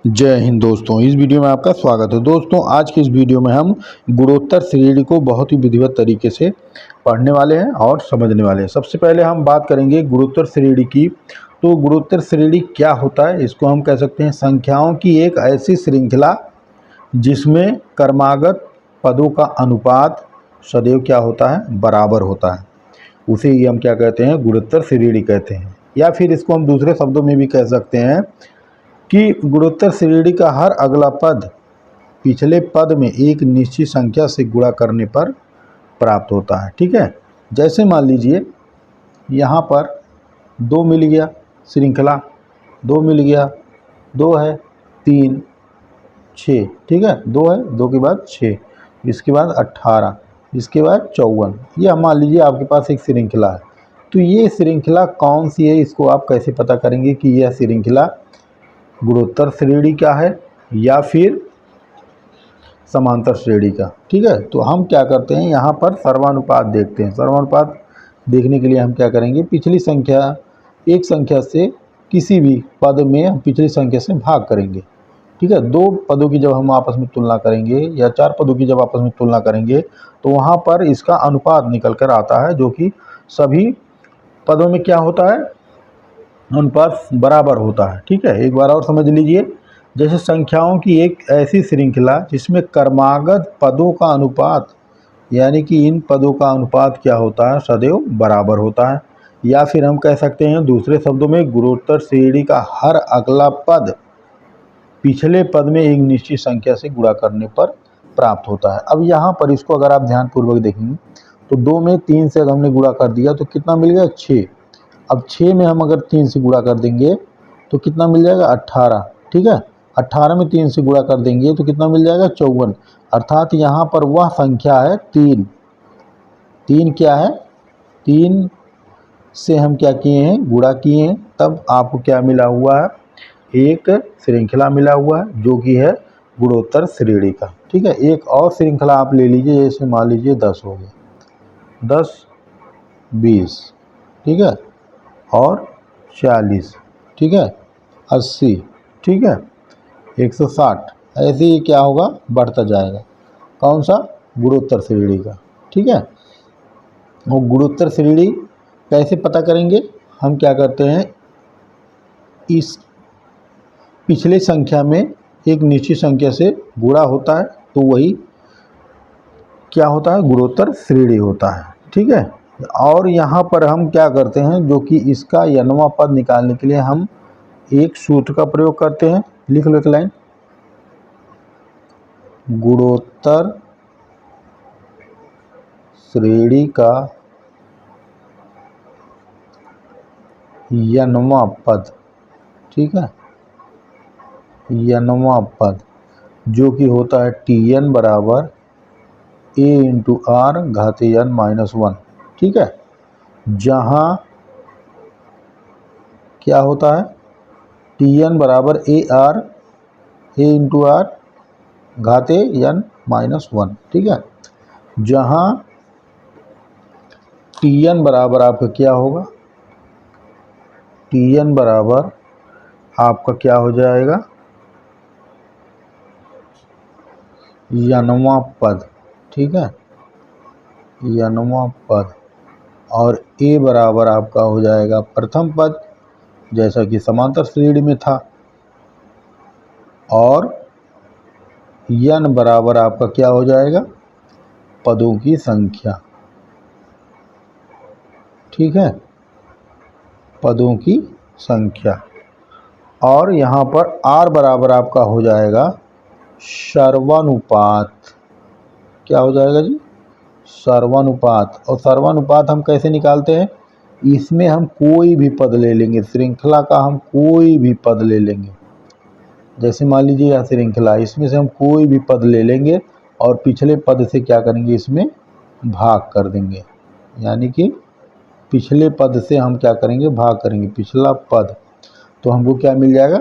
जय हिंद दोस्तों, इस वीडियो में आपका स्वागत है। दोस्तों, आज की इस वीडियो में हम गुणोत्तर श्रेणी को बहुत ही विधिवत तरीके से पढ़ने वाले हैं और समझने वाले हैं। सबसे पहले हम बात करेंगे गुणोत्तर श्रेणी की। तो गुणोत्तर श्रेणी क्या होता है? इसको हम कह सकते हैं संख्याओं की एक ऐसी श्रृंखला जिसमें क्रमागत पदों का अनुपात सदैव क्या होता है? बराबर होता है। उसे ही हम क्या कहते हैं? गुणोत्तर श्रेणी कहते हैं। या फिर इसको हम दूसरे शब्दों में भी कह सकते हैं कि गुणोत्तर श्रेणी का हर अगला पद पिछले पद में एक निश्चित संख्या से गुणा करने पर प्राप्त होता है। ठीक है, जैसे मान लीजिए यहाँ पर 2 मिल गया, श्रृंखला 2 मिल गया, 2 है, 3, 6। ठीक है, 2 है, 2 के बाद 6, इसके बाद 18, इसके बाद 54। ये मान लीजिए आपके पास एक श्रृंखला है। तो ये श्रृंखला कौन सी है, इसको आप कैसे पता करेंगे कि यह श्रृंखला गुणोत्तर श्रेणी का है या फिर समांतर श्रेणी का? ठीक है, तो हम क्या करते हैं, यहाँ पर सर्वानुपात देखते हैं। सर्वानुपात देखने के लिए हम क्या करेंगे, पिछली संख्या एक संख्या से किसी भी पद में हम पिछली संख्या से भाग करेंगे। ठीक है, 2 पदों की जब हम आपस में तुलना करेंगे या 4 पदों की जब आपस में तुलना करेंगे तो वहाँ पर इसका अनुपात निकल कर आता है, जो कि सभी पदों में क्या होता है? अनुपात बराबर होता है। ठीक है, एक बार और समझ लीजिए। जैसे संख्याओं की एक ऐसी श्रृंखला जिसमें क्रमागत पदों का अनुपात, यानी कि इन पदों का अनुपात क्या होता है? सदैव बराबर होता है। या फिर हम कह सकते हैं दूसरे शब्दों में, गुणोत्तर श्रेणी का हर अगला पद पिछले पद में एक निश्चित संख्या से गुणा करने पर प्राप्त होता है। अब यहाँ पर इसको अगर आप ध्यानपूर्वक देखेंगे तो 2 में 3 से अगर हमने गुणा कर दिया तो कितना मिल गया? 6। अब 6 में हम अगर 3 से गुणा कर देंगे तो कितना मिल जाएगा? 18। ठीक है, 18 में 3 से गुणा कर देंगे तो कितना मिल जाएगा? 54। अर्थात यहाँ पर वह संख्या है 3। 3 क्या है? 3 से हम क्या किए हैं? गुणा किए हैं। तब आपको क्या मिला हुआ है? एक श्रृंखला मिला हुआ है जो कि है गुणोत्तर श्रेणी का। ठीक है, एक और श्रृंखला आप ले लीजिए, जैसे मान लीजिए 10 हो गया, 10, 20, ठीक है, और 40, ठीक है, 80, ठीक है, 160। ऐसे ही क्या होगा? बढ़ता जाएगा। कौन सा? गुणोत्तर श्रेणी का। ठीक है, वो गुणोत्तर श्रेणी कैसे पता करेंगे? हम क्या करते हैं, इस पिछले संख्या में एक निश्चित संख्या से गुणा होता है तो वही क्या होता है? गुणोत्तर श्रेणी होता है। ठीक है, और यहाँ पर हम क्या करते हैं, जो कि इसका n वां पद निकालने के लिए हम एक सूत्र का प्रयोग करते हैं। लिख लो एक लाइन, गुणोत्तर श्रेणी का n वां पद, ठीक है, n वां पद जो कि होता है Tn बराबर a इंटू आर घाते n माइनस 1। ठीक है, जहाँ क्या होता है? Tn बराबर a इंटू आर घाते n माइनस 1। ठीक है, जहाँ Tn बराबर आपका क्या होगा? Tn बराबर आपका क्या हो जाएगा? n वां पद। ठीक है, n वां पद, और a बराबर आपका हो जाएगा प्रथम पद, जैसा कि समांतर श्रेणी में था, और n बराबर आपका क्या हो जाएगा? पदों की संख्या। ठीक है, पदों की संख्या। और यहाँ पर r बराबर आपका हो जाएगा सर्वानुपात। क्या हो जाएगा जी? सर्वानुपात। और सर्वानुपात हम कैसे निकालते हैं? इसमें हम कोई भी पद ले लेंगे, श्रृंखला का हम कोई भी पद ले लेंगे। जैसे मान लीजिए यह श्रृंखला, इसमें से हम कोई भी पद ले लेंगे और पिछले पद से क्या करेंगे? इसमें भाग कर देंगे। यानी कि पिछले पद से हम क्या करेंगे? भाग करेंगे पिछला पद, तो हमको क्या मिल जाएगा?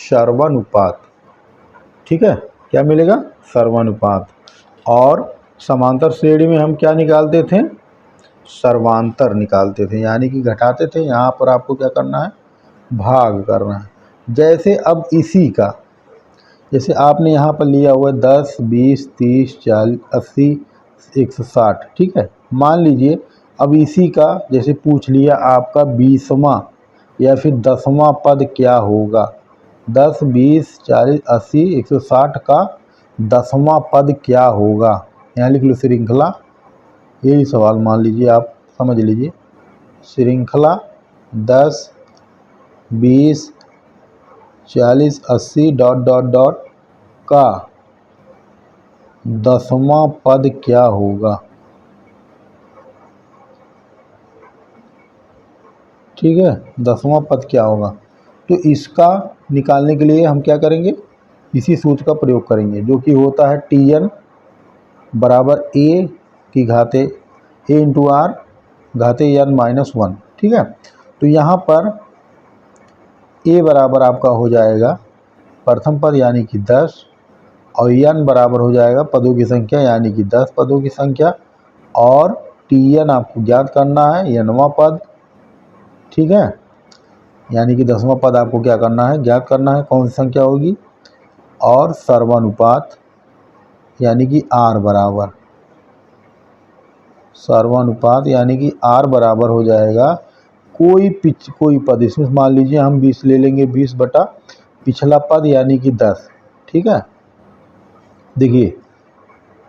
सर्वानुपात। ठीक है, क्या मिलेगा? सर्वानुपात। और समांतर श्रेणी में हम क्या निकालते थे? सर्वांतर निकालते थे, यानी कि घटाते थे। यहाँ पर आपको क्या करना है? भाग करना है। जैसे अब इसी का जैसे आपने यहाँ पर लिया हुआ है 10, 20, 30, 40, 80, 160, ठीक है। मान लीजिए अब इसी का जैसे पूछ लिया आपका 20वां या फिर 10वां पद क्या होगा। 10, 20, 40, 80, 160 का 10वां पद क्या होगा, यहाँ लिख लो श्रृंखला। यही सवाल मान लीजिए, आप समझ लीजिए। श्रृंखला 10, 20, 40, 80 डॉट डॉट डॉट का 10वां पद क्या होगा, ठीक है। 10वां पद क्या होगा, तो इसका निकालने के लिए हम क्या करेंगे, इसी सूत्र का प्रयोग करेंगे, जो कि होता है Tn बराबर a की घाते a इंटू आर घाते n-1, ठीक है। तो यहाँ पर a बराबर आपका हो जाएगा प्रथम पद यानी कि 10 और n बराबर हो जाएगा पदों की संख्या यानी कि 10 पदों की संख्या, और Tn आपको ज्ञात करना है nवां पद, ठीक है। यानी कि 10वां पद आपको क्या करना है, ज्ञात करना है, कौन सी संख्या होगी, और सर्वानुपात यानी कि r बराबर, सर्वानुपात यानी कि r बराबर हो जाएगा कोई पद, इसमें मान लीजिए हम 20 ले लेंगे, 20 बटा पिछला पद यानी कि 10, ठीक है। देखिए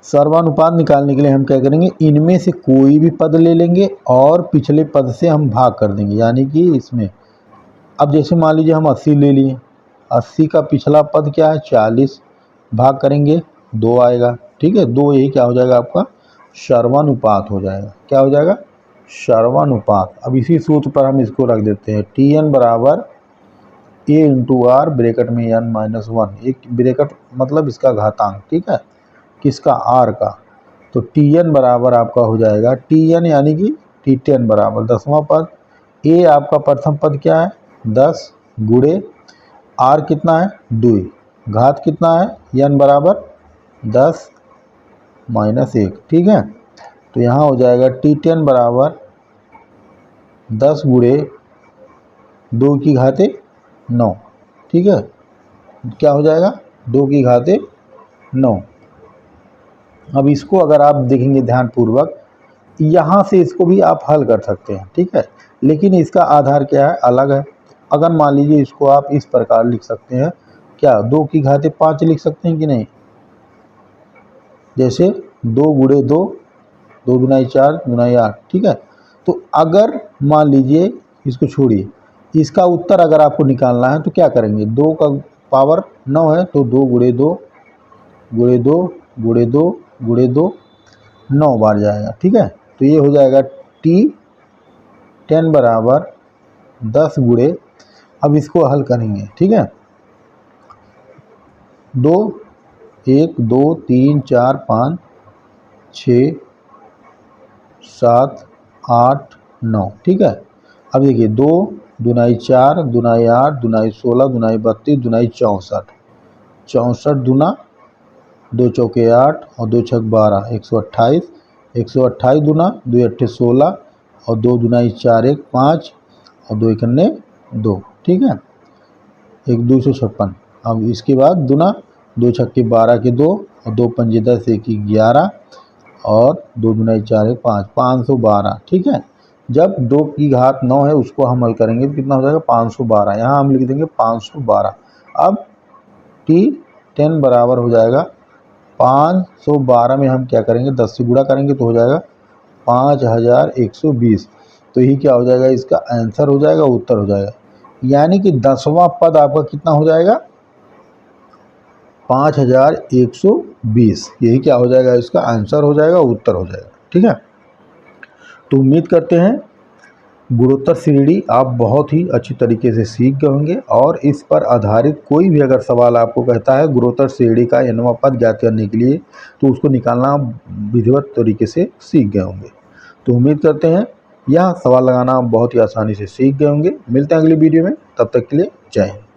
सर्वानुपात निकालने के लिए हम क्या करेंगे, इनमें से कोई भी पद ले लेंगे और पिछले पद से हम भाग कर देंगे, यानी कि इसमें अब जैसे मान लीजिए हम 80 ले लिए, 80 का पिछला पद क्या है 40, भाग करेंगे 2 आएगा, ठीक है। 2 यही क्या हो जाएगा आपका सर्वानुपात हो जाएगा, क्या हो जाएगा सर्वानुपात। अब इसी सूत्र पर हम इसको रख देते हैं, Tn बराबर a इंटू आर ब्रैकेट में n-1, एक ब्रैकेट मतलब इसका घातांक, ठीक है, किसका r का। तो Tn बराबर आपका हो जाएगा Tn यानी कि T10 बराबर 10वां पद, a आपका प्रथम पद क्या है 10 गुणे r कितना है 2, घात कितना है n बराबर 10 माइनस 1, ठीक है। तो यहाँ हो जाएगा T10 बराबर 10 गुणे 2 की घाते 9, ठीक है। क्या हो जाएगा 2 की घाते 9। अब इसको अगर आप देखेंगे ध्यानपूर्वक, यहाँ से इसको भी आप हल कर सकते हैं, ठीक है, लेकिन इसका आधार क्या है अलग है। अगर मान लीजिए इसको आप इस प्रकार लिख सकते हैं, क्या 2 की घाते 5 लिख सकते हैं कि नहीं, जैसे 2 गुणे 2, 2 दुनाई 4, दुनाई 8, ठीक है। तो अगर मान लीजिए इसको छोड़िए, इसका उत्तर अगर आपको निकालना है तो क्या करेंगे, 2 का पावर 9 है तो 2 गुणे 2 गुणे 2 गुणे 2 गुणे 2 9 बार जाएगा, ठीक है। तो ये हो जाएगा T10 बराबर 10 गुणे, अब इसको हल करेंगे, ठीक है। 2 1 2 3 4 5 6 7 8 9, ठीक है। अब देखिए 2 दुनाई 4 दुनाई 8 दुनाई 16 दुनाई 32 दुनाई 64, 64 दुना 2 चौके 8 और 2 छक 12, 128, 128 दुना 2 अट्ठे 16 और 2 दुनाई 4 1 5 और 2 इकन्ने 2, ठीक है, 1 256। अब इसके बाद दुना 2 छक्के 12 के 2 और 2 पंजे 10 1 11 और 2 दुनाई 4 1 5, 512, ठीक है। जब 2 की घात 9 है उसको हम हल करेंगे तो कितना हो जाएगा 512, यहाँ हम लिख देंगे 512। अब T10 बराबर हो जाएगा 512 में हम क्या करेंगे 10 से गुणा करेंगे तो हो जाएगा 5120, तो यही क्या हो जाएगा इसका आंसर हो जाएगा, उत्तर हो जाएगा। यानी कि 10वां पद आपका कितना हो जाएगा 5120, यही क्या हो जाएगा इसका आंसर हो जाएगा, उत्तर हो जाएगा, ठीक है। तो उम्मीद करते हैं गुणोत्तर श्रेणी आप बहुत ही अच्छी तरीके से सीख गए होंगे, और इस पर आधारित कोई भी अगर सवाल आपको कहता है गुणोत्तर श्रेणी का nवां पद ज्ञात करने के लिए, तो उसको निकालना विधिवत तरीके से सीख गए होंगे। तो उम्मीद करते हैं यह सवाल लगाना बहुत ही आसानी से सीख गए होंगे। मिलते हैं अगली वीडियो में, तब तक के लिए जय हिंद।